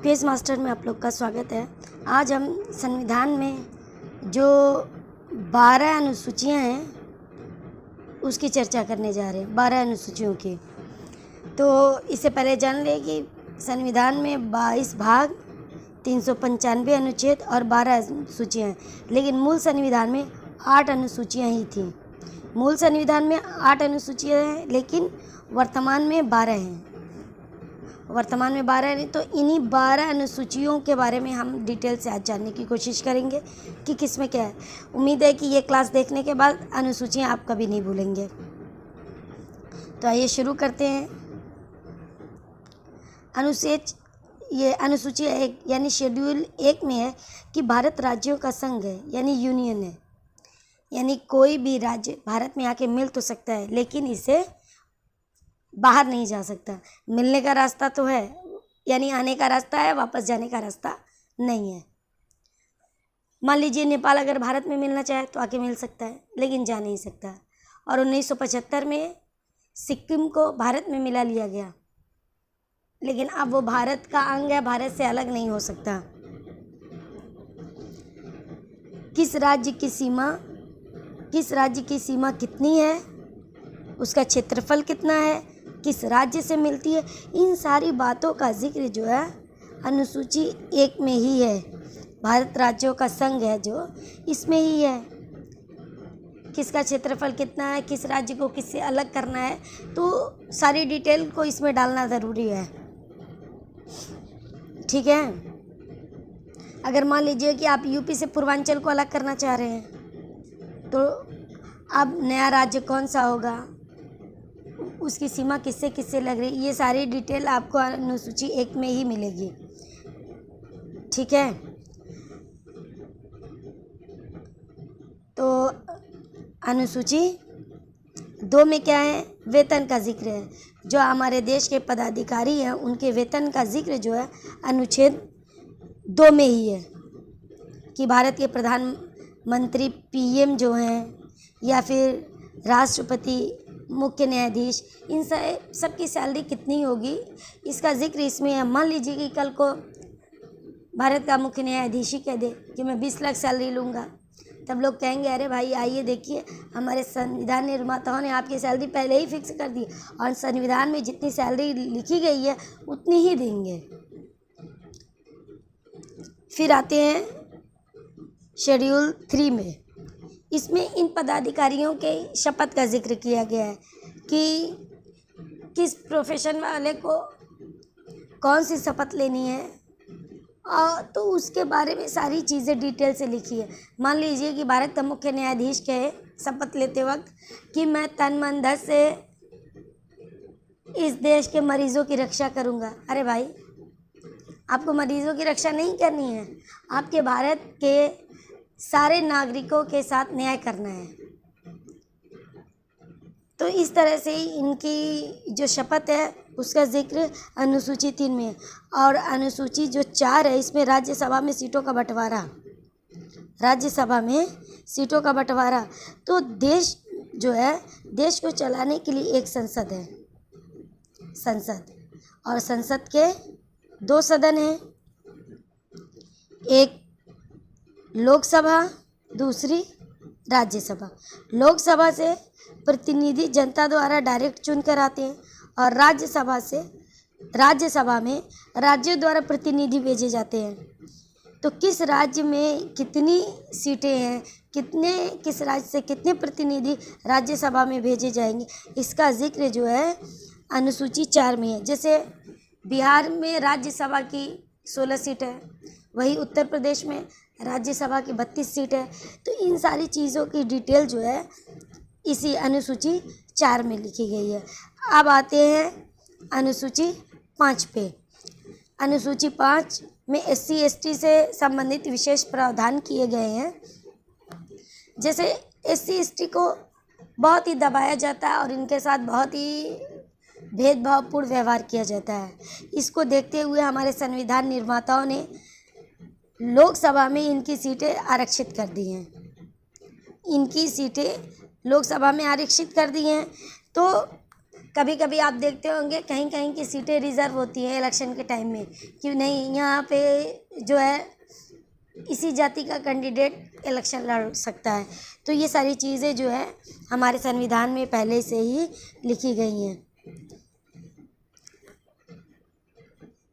Page master में आप लोग का स्वागत है। आज हम संविधान में जो 12 अनुसूचियां हैं उसकी चर्चा करने जा रहे हैं, 12 अनुसूचियों की। तो इससे पहले जान लें कि संविधान में 22 भाग, 395 अनुच्छेद और 12 अनुसूचियाँ हैं, लेकिन मूल संविधान में 8 अनुसूचियाँ ही थीं। मूल संविधान में 8 अनुसूचियाँ हैं, लेकिन वर्तमान में 12 हैं। वर्तमान में 12 नहीं, तो इन्हीं 12 अनुसूचियों के बारे में हम डिटेल से आज जानने की कोशिश करेंगे कि किसमें क्या है। उम्मीद है कि ये क्लास देखने के बाद अनुसूचियाँ आप कभी नहीं भूलेंगे। तो आइए शुरू करते हैं। अनुसूची 1 यानी शेड्यूल 1 में है कि भारत राज्यों का संघ है, यानी यूनियन है। यानी कोई भी राज्य भारत में आके मिल तो सकता है, लेकिन इसे बाहर नहीं जा सकता। मिलने का रास्ता तो है, यानी आने का रास्ता है, वापस जाने का रास्ता नहीं है। मान लीजिए नेपाल अगर भारत में मिलना चाहे तो आके मिल सकता है, लेकिन जा नहीं सकता। और 1975 में सिक्किम को भारत में मिला लिया गया, लेकिन अब वो भारत का अंग है, भारत से अलग नहीं हो सकता। किस राज्य की सीमा कितनी है, उसका क्षेत्रफल कितना है, किस राज्य से मिलती है, इन सारी बातों का जिक्र जो है अनुसूची 1 में ही है। भारत राज्यों का संघ है जो इसमें ही है। किसका क्षेत्रफल कितना है, किस राज्य को किससे अलग करना है, तो सारी डिटेल को इसमें डालना ज़रूरी है। ठीक है। अगर मान लीजिए कि आप यूपी से पूर्वांचल को अलग करना चाह रहे हैं, तो अब नया राज्य कौन सा होगा, उसकी सीमा किससे किससे लग रही, ये सारी डिटेल आपको अनुसूची 1 में ही मिलेगी। ठीक है। तो अनुसूची 2 में क्या है, वेतन का जिक्र है। जो हमारे देश के पदाधिकारी हैं उनके वेतन का जिक्र जो है अनुच्छेद 2 में ही है, कि भारत के प्रधानमंत्री पीएम जो हैं, या फिर राष्ट्रपति, मुख्य न्यायाधीश, इन सबकी सैलरी कितनी होगी, इसका जिक्र इसमें है। मान लीजिए कि कल को भारत का मुख्य न्यायाधीश ही कह दे कि मैं 20 लाख सैलरी लूँगा, तब लोग कहेंगे अरे भाई आइए देखिए, हमारे संविधान निर्माताओं ने आपकी सैलरी पहले ही फिक्स कर दी, और संविधान में जितनी सैलरी लिखी गई है उतनी ही देंगे। फिर आते हैं शेड्यूल 3 में। इसमें इन पदाधिकारियों के शपथ का जिक्र किया गया है कि किस प्रोफेशन वाले को कौन सी शपथ लेनी है, और तो उसके बारे में सारी चीज़ें डिटेल से लिखी है। मान लीजिए कि भारत का मुख्य न्यायाधीश कहे शपथ लेते वक्त कि मैं तन मन धन से इस देश के मरीजों की रक्षा करूँगा। अरे भाई, आपको मरीजों की रक्षा नहीं करनी है, आपके भारत के सारे नागरिकों के साथ न्याय करना है। तो इस तरह से इनकी जो शपथ है उसका जिक्र अनुसूची 3 में है। और अनुसूची जो 4 है, इसमें राज्यसभा में सीटों का बंटवारा। तो देश जो है, देश को चलाने के लिए एक संसद है, और संसद के 2 सदन हैं, एक लोकसभा, दूसरी राज्यसभा। लोकसभा से प्रतिनिधि जनता द्वारा डायरेक्ट चुन कर आते हैं, और राज्यसभा में राज्यों द्वारा प्रतिनिधि भेजे जाते हैं। तो किस राज्य में कितनी सीटें हैं, किस राज्य से कितने प्रतिनिधि राज्यसभा में भेजे जाएंगे, इसका जिक्र जो है अनुसूची 4 में है। जैसे बिहार में राज्यसभा की 16 सीट है, वही उत्तर प्रदेश में राज्यसभा की 32 सीट है। तो इन सारी चीज़ों की डिटेल जो है इसी अनुसूची 4 में लिखी गई है। अब आते हैं अनुसूची 5 पे। अनुसूची 5 में SC/ST से संबंधित विशेष प्रावधान किए गए हैं। जैसे SC/ST को बहुत ही दबाया जाता है और इनके साथ बहुत ही भेदभावपूर्ण व्यवहार किया जाता है। इसको देखते हुए हमारे संविधान निर्माताओं ने लोकसभा में इनकी सीटें आरक्षित कर दी हैं। तो कभी कभी आप देखते होंगे कहीं कहीं की सीटें रिज़र्व होती हैं इलेक्शन के टाइम में, कि नहीं यहाँ पे जो है इसी जाति का कैंडिडेट इलेक्शन लड़ सकता है। तो ये सारी चीज़ें जो है हमारे संविधान में पहले से ही लिखी गई हैं।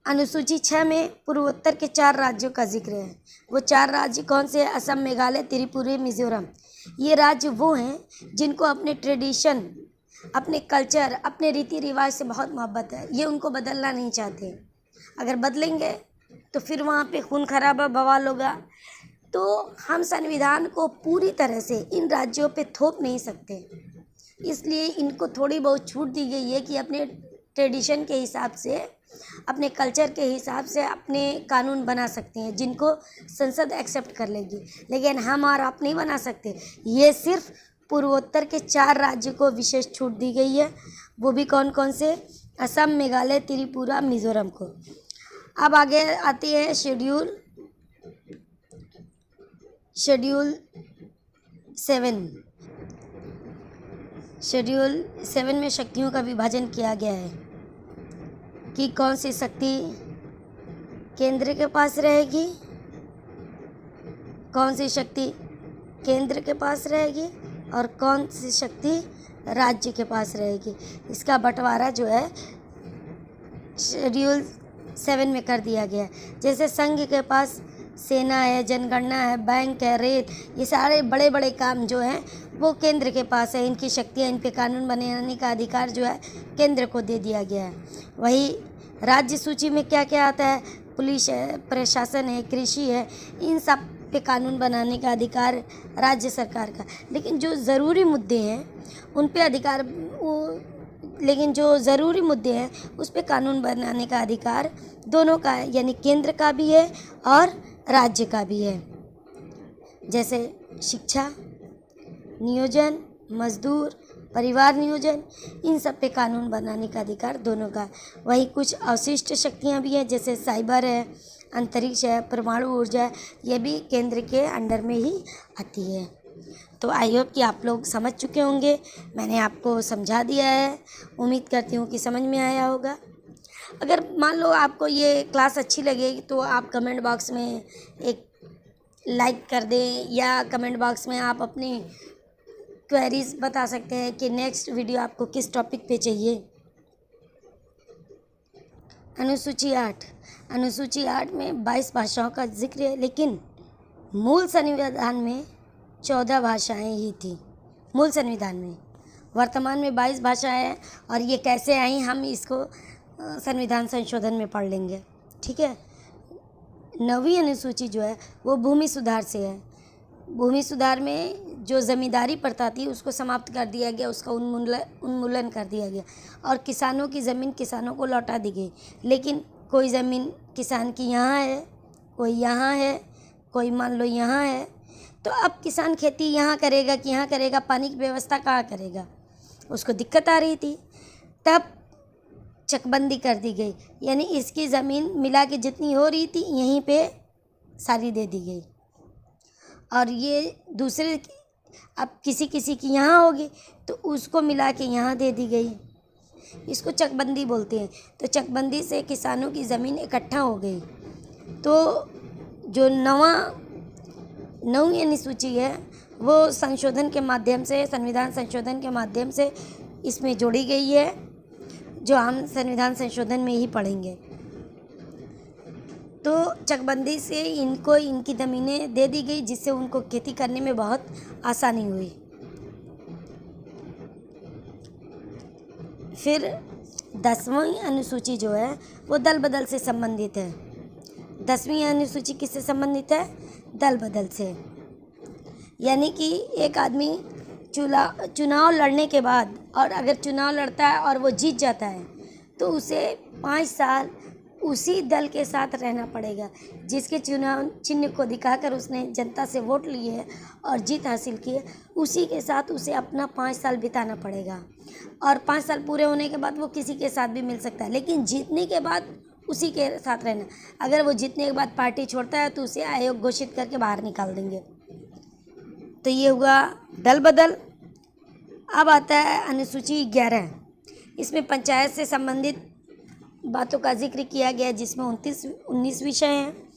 अनुसूची 6 में पूर्वोत्तर के 4 राज्यों का जिक्र है। वो 4 राज्य कौन से हैं? असम, मेघालय, त्रिपुरा, मिजोरम। ये राज्य वो हैं जिनको अपने ट्रेडिशन, अपने कल्चर, अपने रीति रिवाज से बहुत मोहब्बत है। ये उनको बदलना नहीं चाहते। अगर बदलेंगे तो फिर वहाँ पे खून खराबा बवाल होगा। तो हम संविधान को पूरी तरह से इन राज्यों पे थोप नहीं सकते, इसलिए इनको थोड़ी बहुत छूट दी गई है कि अपने ट्रेडिशन के हिसाब से, अपने कल्चर के हिसाब से अपने कानून बना सकते हैं, जिनको संसद एक्सेप्ट कर लेगी। लेकिन हम और आप नहीं बना सकते। ये सिर्फ पूर्वोत्तर के 4 राज्यों को विशेष छूट दी गई है। वो भी कौन कौन से? असम, मेघालय, त्रिपुरा, मिजोरम को। अब आगे आती है शेड्यूल 7। शेड्यूल 7 में शक्तियों का विभाजन किया गया है कि कौन सी शक्ति केंद्र के पास रहेगी, कौन सी शक्ति केंद्र के पास रहेगी और कौन सी शक्ति राज्य के पास रहेगी। इसका बंटवारा जो है शेड्यूल 7 में कर दिया गया है। जैसे संघ के पास सेना है, जनगणना है, बैंक है, रेत, ये सारे बड़े बड़े काम जो हैं वो केंद्र के पास है। इनकी शक्तियाँ, इन पे कानून बनाने का अधिकार जो है केंद्र को दे दिया गया है। वही राज्य सूची में क्या क्या आता है? पुलिस है, प्रशासन है, कृषि है, इन सब पे कानून बनाने का अधिकार राज्य सरकार का। लेकिन जो ज़रूरी मुद्दे हैं उन पे अधिकार लेकिन जो ज़रूरी मुद्दे हैं उस पे कानून बनाने का अधिकार दोनों का है, यानी केंद्र का भी है और राज्य का भी है। जैसे शिक्षा, नियोजन, मजदूर, परिवार नियोजन, इन सब पे कानून बनाने का अधिकार दोनों का। वही कुछ अवशिष्ट शक्तियाँ भी हैं, जैसे साइबर है, अंतरिक्ष है, परमाणु ऊर्जा है, ये भी केंद्र के अंडर में ही आती है। तो आई होप कि आप लोग समझ चुके होंगे। मैंने आपको समझा दिया है, उम्मीद करती हूँ कि समझ में आया होगा। अगर मान लो आपको ये क्लास अच्छी लगेगी तो आप कमेंट बॉक्स में एक लाइक कर दें, या कमेंट बॉक्स में आप अपनी क्वेरीज बता सकते हैं कि नेक्स्ट वीडियो आपको किस टॉपिक पे चाहिए। अनुसूची 8 में 22 भाषाओं का जिक्र है, लेकिन मूल संविधान में 14 भाषाएं ही थी। मूल संविधान में वर्तमान में 22 भाषाएं हैं, और ये कैसे आई हम इसको संविधान संशोधन में पढ़ लेंगे। ठीक है। 9वीं अनुसूची जो है वो भूमि सुधार से है। भूमि सुधार में जो ज़मींदारी प्रथा थी उसको समाप्त कर दिया गया, उसका उन्मूलन कर दिया गया, और किसानों की ज़मीन किसानों को लौटा दी गई। लेकिन कोई ज़मीन किसान की यहाँ है, कोई यहाँ है, कोई मान लो यहाँ है, तो अब किसान खेती यहाँ करेगा कि यहाँ करेगा, पानी की व्यवस्था कहाँ करेगा, उसको दिक्कत आ रही थी। तब चकबंदी कर दी गई, यानी इसकी ज़मीन मिला के जितनी हो रही थी यहीं पे सारी दे दी गई, और ये दूसरे अब किसी किसी की यहाँ होगी तो उसको मिला के यहाँ दे दी गई। इसको चकबंदी बोलते हैं। तो चकबंदी से किसानों की ज़मीन इकट्ठा हो गई। तो जो 9वीं अनुसूची है वो संशोधन के माध्यम से, संविधान संशोधन के माध्यम से इसमें जोड़ी गई है, जो हम संविधान संशोधन में ही पढ़ेंगे। तो चकबंदी से इनको इनकी ज़मीनें दे दी गई, जिससे उनको खेती करने में बहुत आसानी हुई। फिर 10वीं अनुसूची जो है वो दल बदल से संबंधित है। 10वीं अनुसूची किससे संबंधित है? दल बदल से। यानी कि एक आदमी चुनाव लड़ने के बाद, और अगर चुनाव लड़ता है और वो जीत जाता है तो उसे 5 साल उसी दल के साथ रहना पड़ेगा जिसके चुनाव चिन्ह को दिखाकर उसने जनता से वोट लिए है और जीत हासिल की है। उसी के साथ उसे अपना 5 साल बिताना पड़ेगा, और 5 साल पूरे होने के बाद वो किसी के साथ भी मिल सकता है, लेकिन जीतने के बाद उसी के साथ रहना। अगर वो जीतने के बाद पार्टी छोड़ता है तो उसे आयोग घोषित करके बाहर निकाल देंगे। तो ये हुआ दल बदल। अब आता है अनुसूची 11। इसमें पंचायत से संबंधित बातों का जिक्र किया गया है, जिसमें 19 विषय हैं।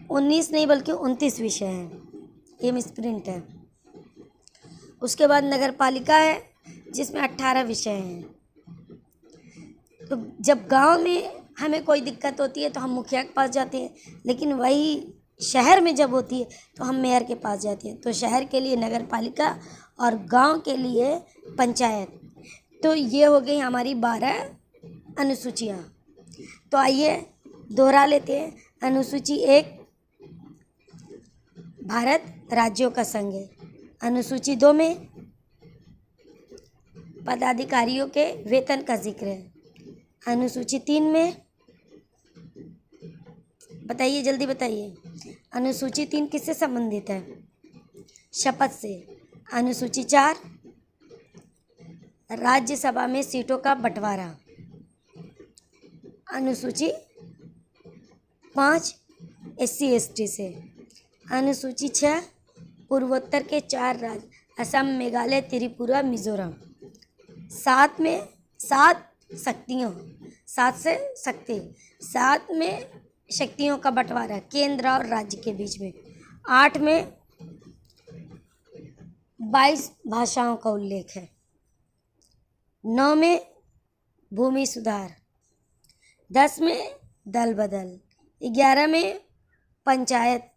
19 नहीं बल्कि 29 विषय हैं, ये मिसप्रिंट है। उसके बाद नगर पालिका है, जिसमें 18 विषय हैं। तो जब गांव में हमें कोई दिक्कत होती है तो हम मुखिया के पास जाते हैं, लेकिन वही शहर में जब होती है तो हम मेयर के पास जाते हैं। तो शहर के लिए नगर पालिका और गांव के लिए पंचायत। तो ये हो गई हमारी 12 अनुसूचियाँ। तो आइए दोहरा लेते हैं। अनुसूची 1 भारत राज्यों का संघ है। अनुसूची 2 में पदाधिकारियों के वेतन का जिक्र है। अनुसूची 3 में बताइए, जल्दी बताइए, अनुसूची 3 किससे संबंधित है? शपथ से। अनुसूची 4 राज्यसभा में सीटों का बंटवारा। अनुसूची 5 SC ST से। अनुसूची 6 पूर्वोत्तर के 4 राज्य असम, मेघालय, त्रिपुरा, मिजोरम। 7 में 7 शक्तियों, 7 से शक्ति, 7 में शक्तियों का बंटवारा केंद्र और राज्य के बीच में। 8 में 22 भाषाओं का उल्लेख है। 9 में भूमि सुधार। 10 में दल बदल। 11 में पंचायत।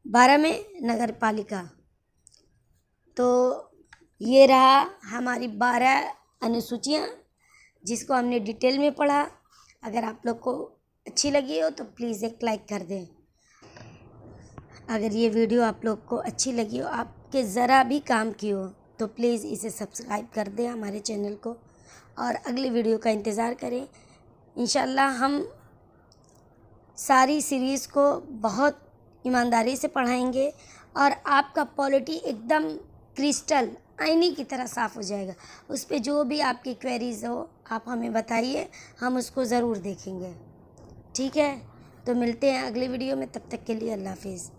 12 में नगर पालिका। तो ये रहा हमारी 12 अनुसूचियाँ, जिसको हमने डिटेल में पढ़ा। अगर आप लोग को अच्छी लगी हो तो प्लीज़ एक लाइक कर दें। अगर ये वीडियो आप लोग को अच्छी लगी हो, आपके ज़रा भी काम की हो, तो प्लीज़ इसे सब्सक्राइब कर दें हमारे चैनल को, और अगली वीडियो का इंतज़ार करें। इंशाल्लाह हम सारी सीरीज़ को बहुत ईमानदारी से पढ़ाएंगे और आपका पॉलिटी एकदम क्रिस्टल आईने की तरह साफ़ हो जाएगा। उस पे जो भी आपकी क्वेरीज़ हो आप हमें बताइए, हम उसको ज़रूर देखेंगे। ठीक है, तो मिलते हैं अगली वीडियो में। तब तक के लिए अल्लाह हाफिज़।